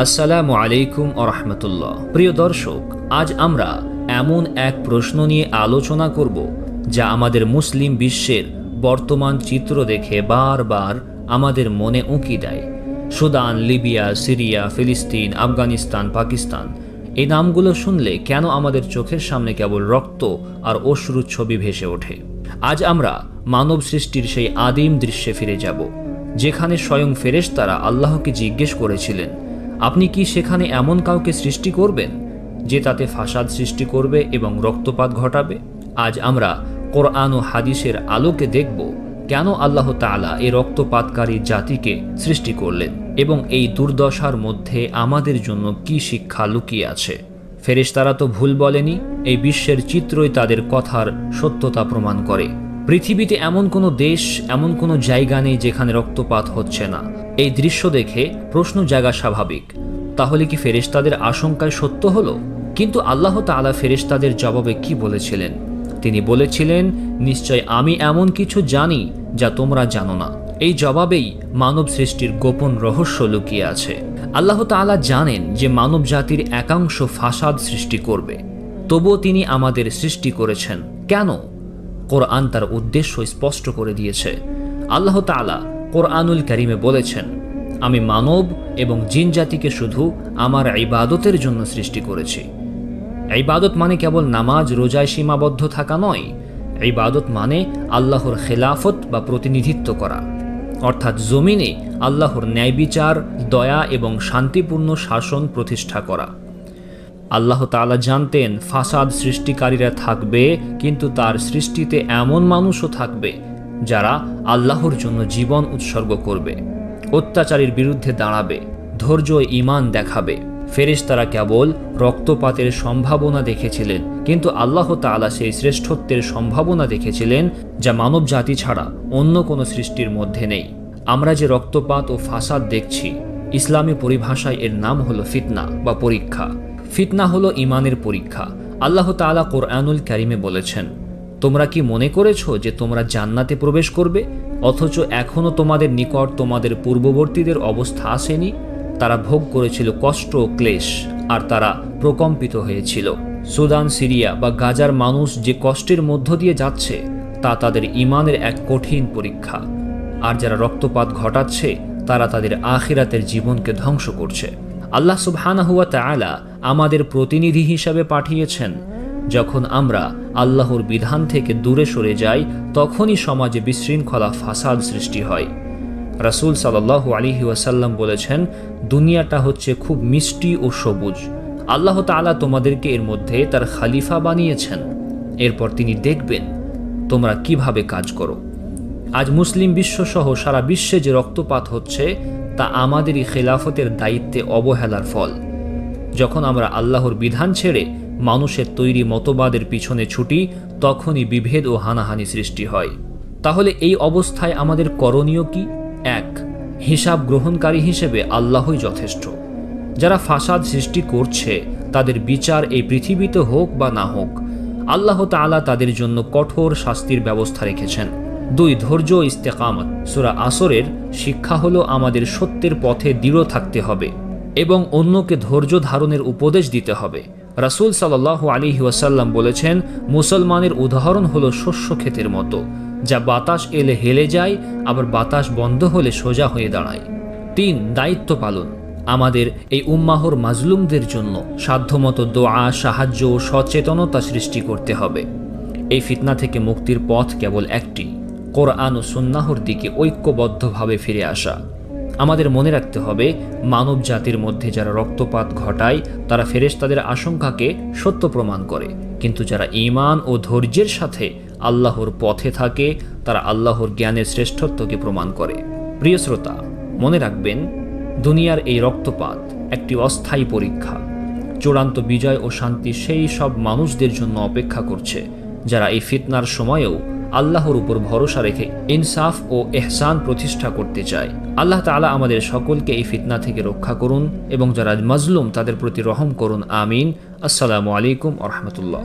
আসসালামু আলাইকুম ওরহমতুল্লাহ। প্রিয় দর্শক, আজ আমরা এমন এক প্রশ্ন নিয়ে আলোচনা করব যা আমাদের মুসলিম বিশ্বের বর্তমান চিত্র দেখে বারবার আমাদের মনে উঁকি দেয়। সুদান, লিবিয়া, সিরিয়া, ফিলিস্তিন, আফগানিস্তান, পাকিস্তান, এই নামগুলো শুনলে কেন আমাদের চোখের সামনে কেবল রক্ত আর অশ্রুর ছবি ভেসে ওঠে? আজ আমরা মানব সৃষ্টির সেই আদিম দৃশ্যে ফিরে যাব, যেখানে স্বয়ং ফেরেশতারা আল্লাহকে জিজ্ঞেস করেছিলেন, আপনি কি সেখানে এমন কাউকে সৃষ্টি করবেন যে তাতে ফাসাদ সৃষ্টি করবে এবং রক্তপাত ঘটাবে? আজ আমরা কোরআন ও হাদিসের আলোকে দেখব কেন আল্লাহ তাআলা এই রক্তপাতকারী জাতিকে সৃষ্টি করলেন এবং এই দুর্দশার মধ্যে আমাদের জন্য কি শিক্ষা লুকিয়ে আছে। ফেরেশতারা তো ভুল বলেনি, এই বিশ্বের চিত্রই তাদের কথার সত্যতা প্রমাণ করে। পৃথিবীতে এমন কোনো দেশ, এমন কোনো জায়গা নেই যেখানে রক্তপাত হচ্ছে না। এই দৃশ্য দেখে প্রশ্ন জাগা স্বাভাবিক, তাহলে কি ফেরেশতাদের আশঙ্কায় সত্য হলো? কিন্তু আল্লাহ তাআলা ফেরেশতাদের জবাবে কি বলেছিলেন? তিনি বলেছিলেন, নিশ্চয় আমি এমন কিছু জানি যা তোমরা জানো না। এই জবাবেই মানব সৃষ্টির গোপন রহস্য লুকিয়ে আছে। আল্লাহ তাআলা জানেন যে মানব জাতির একাংশ ফাসাদ সৃষ্টি করবে, তবুও তিনি আমাদের সৃষ্টি করেছেন কেন? কোরআন তার উদ্দেশ্য স্পষ্ট করে দিয়েছে। আল্লাহ তাআলা কোরআনুল কারীমে বলেছেন, আমি মানব এবং জিন জাতিকে শুধু আমার ইবাদতের জন্য সৃষ্টি করেছি। ইবাদত মানে কেবল নামাজ রোজায় সীমাবদ্ধ থাকা নয়। ইবাদত মানে আল্লাহর খেলাফত বা প্রতিনিধিত্ব করা, অর্থাৎ জমিনে আল্লাহর ন্যায় বিচার, দয়া এবং শান্তিপূর্ণ শাসন প্রতিষ্ঠা করা। আল্লাহ তাআলা জানতেন ফাসাদ সৃষ্টিকারীরা থাকবে, কিন্তু তার সৃষ্টিতে এমন মানুষও থাকবে যারা আল্লাহর জন্য জীবন উৎসর্গ করবে, অত্যাচারীর বিরুদ্ধে দাঁড়াবে, ধৈর্য ও ঈমান দেখাবে। ফেরেশতারা কেবল রক্তপাতের সম্ভাবনা দেখেছিলেন, কিন্তু আল্লাহ তাআলা সেই শ্রেষ্ঠত্বের সম্ভাবনা দেখেছিলেন যা মানব জাতি ছাড়া অন্য কোনো সৃষ্টির মধ্যে নেই। আমরা যে রক্তপাত ও ফাসাদ দেখছি, ইসলামী পরিভাষায় এর নাম হলো ফিতনা বা পরীক্ষা। ফিতনা হলো ঈমানের পরীক্ষা। আল্লাহ তাআলা কোরআনুল কারীমে বলেছেন, তোমরা কি মনে করেছো যে তোমরা জান্নাতে প্রবেশ করবে, অথচ এখনো তোমাদের নিকট তোমাদের পূর্ববর্তীদের অবস্থা আসেনি? তারা ভোগ করেছিল কষ্ট ও ক্লেশ, আর তারা প্রকম্পিত হয়েছিল। সুদান, সিরিয়া বা গাজার মানুষ যে কষ্টের মধ্য দিয়ে যাচ্ছে তা তাদের ঈমানের এক কঠিন পরীক্ষা। আর যারা রক্তপাত ঘটাচ্ছে তারা তাদের আখিরাতের জীবনকে ধ্বংস করছে। আল্লাহ সুবহানাহু ওয়া তাআলা আমাদের প্রতিনিধি হিসাবে পাঠিয়েছেন। যখন আমরা আল্লাহর বিধান থেকে দূরে সরে যাই, তখনই সমাজে বিশৃঙ্খলা, ফাসাদ সৃষ্টি হয়। রাসূল সাল্লাল্লাহু আলাইহি ওয়াসাল্লাম বলেছেন, দুনিয়াটা হচ্ছে খুব মিষ্টি ও সবুজ। আল্লাহ তাআলা তোমাদেরকে এর মধ্যে তার খলিফা বানিয়েছেন, এরপর তিনি দেখবেন তোমরা কিভাবে কাজ করো। আজ মুসলিম বিশ্বসহ সারা বিশ্বে যে রক্তপাত হচ্ছে তা আমাদেরই খেলাফতের দায়িত্বে অবহেলার ফল। যখন আমরা আল্লাহর বিধান ছেড়ে মানুষের তৈরি মতবাদের পিছনে ছুটি, তখনই বিভেদ ও হানাহানি সৃষ্টি হয়। তাহলে এই অবস্থায় আমাদের করণীয় কি? এক, হিসাব গ্রহণকারী হিসেবে আল্লাহই যথেষ্ট। যারা ফাসাদ সৃষ্টি করছে তাদের বিচার এই পৃথিবীতে হোক বা না হোক, আল্লাহ তাআলা তাদের জন্য কঠোর শাস্তির ব্যবস্থা রেখেছেন। দুই, ধৈর্য ও ইস্তেকামত। সূরা আসরের শিক্ষা হলো আমাদের সত্যের পথে দৃঢ় থাকতে হবে এবং অন্যকে ধৈর্য ধারণের উপদেশ দিতে হবে। রাসূল সাল্লাল্লাহু আলাইহি ওয়াসাল্লাম বলেছেন, মুসলমানের উদাহরণ হলো শস্য ক্ষেতের মতো, যা বাতাস এলে হেলে যায়, আবার বাতাস বন্ধ হলে সোজা হয়ে দাঁড়ায়। তিন, দায়িত্ব পালন। আমাদের এই উম্মাহর মাজলুমদের জন্য সাধ্যমতো দোয়া, সাহায্য ও সচেতনতা সৃষ্টি করতে হবে। এই ফিতনা থেকে মুক্তির পথ কেবল একটি, কোরআন ও সুন্নাহর দিকে ঐক্যবদ্ধভাবে ফিরে আসা। আমাদের মনে রাখতে হবে, মানব জাতির মধ্যে যারা রক্তপাত ঘটায় তারা ফেরেশতাদের আশঙ্কাকে সত্য প্রমাণ করে, কিন্তু যারা ঈমান ও ধৈর্যের সাথে আল্লাহর পথে থাকে তারা আল্লাহর জ্ঞানের শ্রেষ্ঠত্বকে প্রমাণ করে। প্রিয় শ্রোতা, মনে রাখবেন, দুনিয়ার এই রক্তপাত একটি অস্থায়ী পরীক্ষা। চূড়ান্ত বিজয় ও শান্তি সেই সব মানুষদের জন্য অপেক্ষা করছে যারা এই ফিতনার সময়েও আল্লাহর উপর ভরসা রেখে ইনসাফ ও ইহসান প্রতিষ্ঠা করতে চায়। আল্লাহ তাআলা আমাদের সকলকে এই ফিতনা থেকে রক্ষা করুন এবং যারা মাজলুম তাদের প্রতি রহম করুন। আমিন। আসসালামু আলাইকুম ওয়া রাহমাতুল্লাহ।